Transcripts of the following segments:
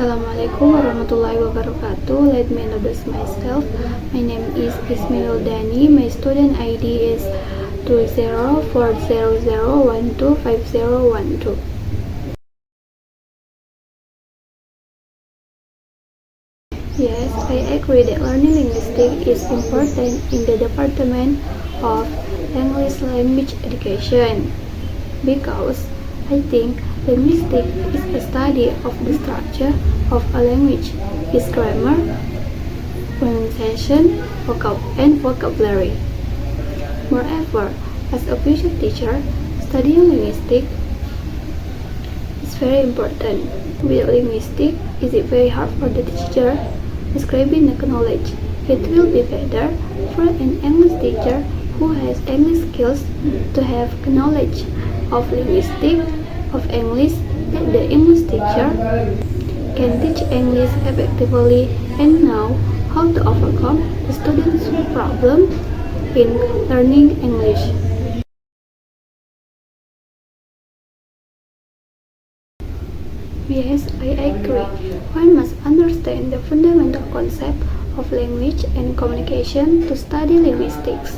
Assalamualaikum warahmatullahi wabarakatuh. Let me introduce myself. My name is Ismail Dani. My student ID is 2040012501. Yes, I agree that learning linguistics is important in the Department of English Language Education because I think linguistics is a study of the structure of a language, its grammar, pronunciation, and vocabulary. Moreover, as a future teacher, studying linguistics is very important. With linguistics, is it very hard for the teacher describing the knowledge? It will be better for an English teacher who has English skills to have knowledge of linguistics of English that the English teacher can teach English effectively and know how to overcome the students' problem in learning English. Yes, I agree. One must understand the fundamental concept of language and communication to study linguistics.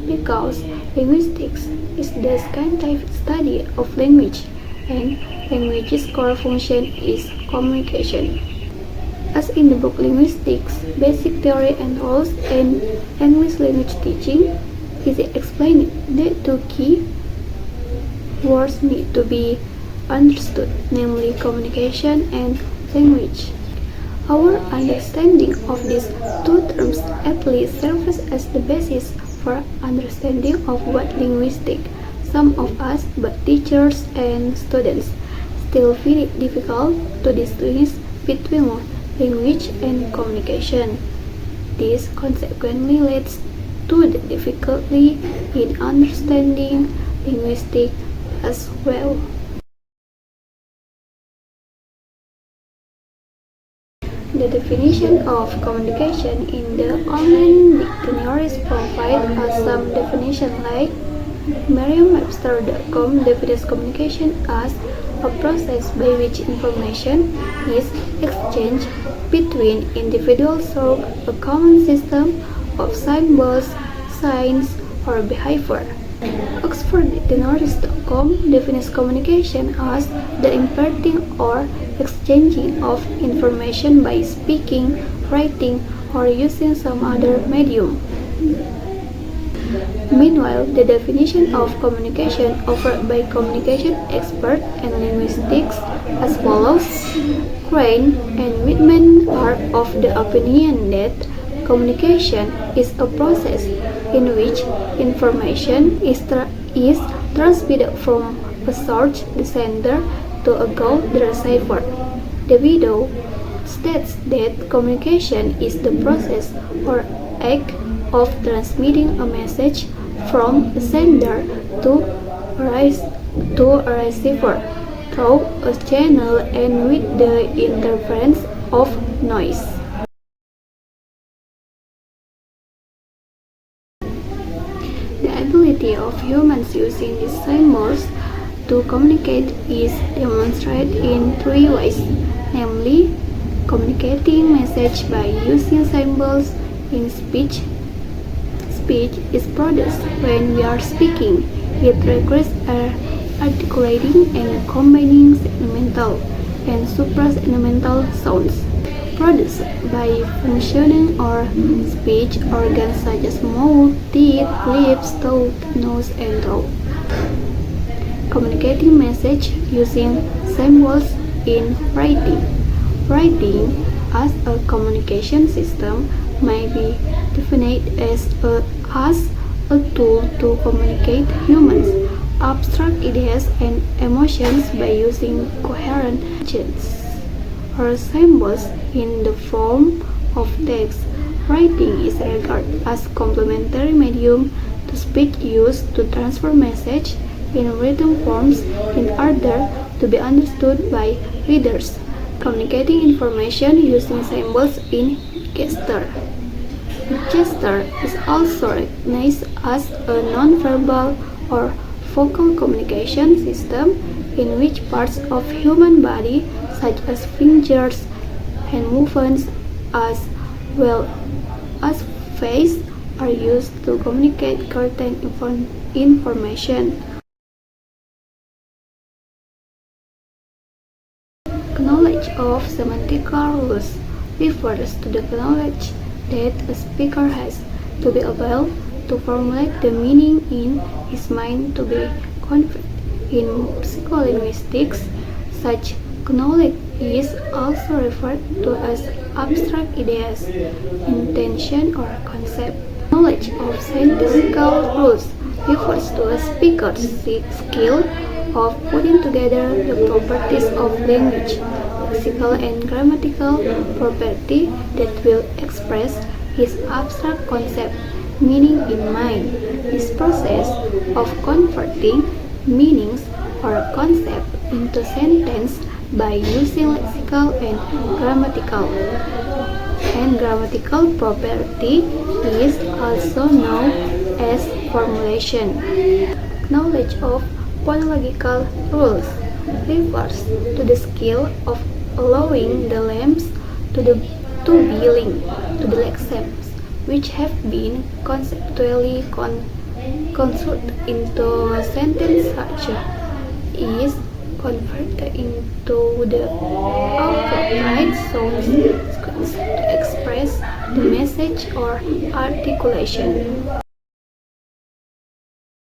Because linguistics is the scientific study of language, and language's core function is communication. As in the book Linguistics, Basic Theory and Rules in English Language Teaching, is explained that two key words need to be understood, namely communication and language. Our understanding of these two terms at least serves as the basis for understanding of what linguistics. Some of us, both teachers and students, still find it difficult to distinguish between language and communication. This consequently leads to the difficulty in understanding linguistics as well. The definition of communication in the online dictionaries provide us some definition like Merriam-Webster.com defines communication as a process by which information is exchanged between individuals through a common system of symbols, signs, or behavior. Oxforddictionaries.com defines communication as the imparting or exchanging of information by speaking, writing, or using some other medium. Meanwhile, the definition of communication offered by communication experts and linguistics as follows. Crane and Whitman are of the opinion that communication is a process in which information is transmitted from a source, the sender, to a goal, the receiver. The widow states that communication is the process or act of transmitting a message from a sender to a receiver through a channel and with the interference of noise. The ability of humans using these symbols to communicate is demonstrated in three ways, namely communicating message by using symbols in speech. Speech is produced when we are speaking. It requires articulating and combining segmental and suprasegmental sounds produced by functioning or speech organs such as mouth, teeth, lips, tongue, nose, and throat. Communicating message using symbols in writing. Writing as a communication system may be defined as a tool to communicate humans' abstract ideas and emotions by using coherent words or symbols in the form of text. Writing is regarded as complementary medium to speech used to transfer message in written forms in order to be understood by readers. Communicating information using symbols in gesture. Gesture is also recognized as a non-verbal or vocal communication system in which parts of human body, such as fingers and movements, as well as face, are used to communicate certain information. Knowledge of semantical rules refers to the knowledge that a speaker has to be able to formulate the meaning in his mind to be conveyed. In psycholinguistics, such knowledge is also referred to as abstract ideas, intention, or concept. Knowledge of syntactical rules refers to a speaker's skill of putting together the properties of language, lexical and grammatical property that will express his abstract concept meaning in mind. This process of converting meanings or concept into sentence by using lexical and grammatical property is also known as formulation. Knowledge of phonological rules refers to the skill of allowing the limbs to be linked to the lexemes which have been conceptually constructed into a sentence structure is converted into the appropriate sounds to express the message or articulation.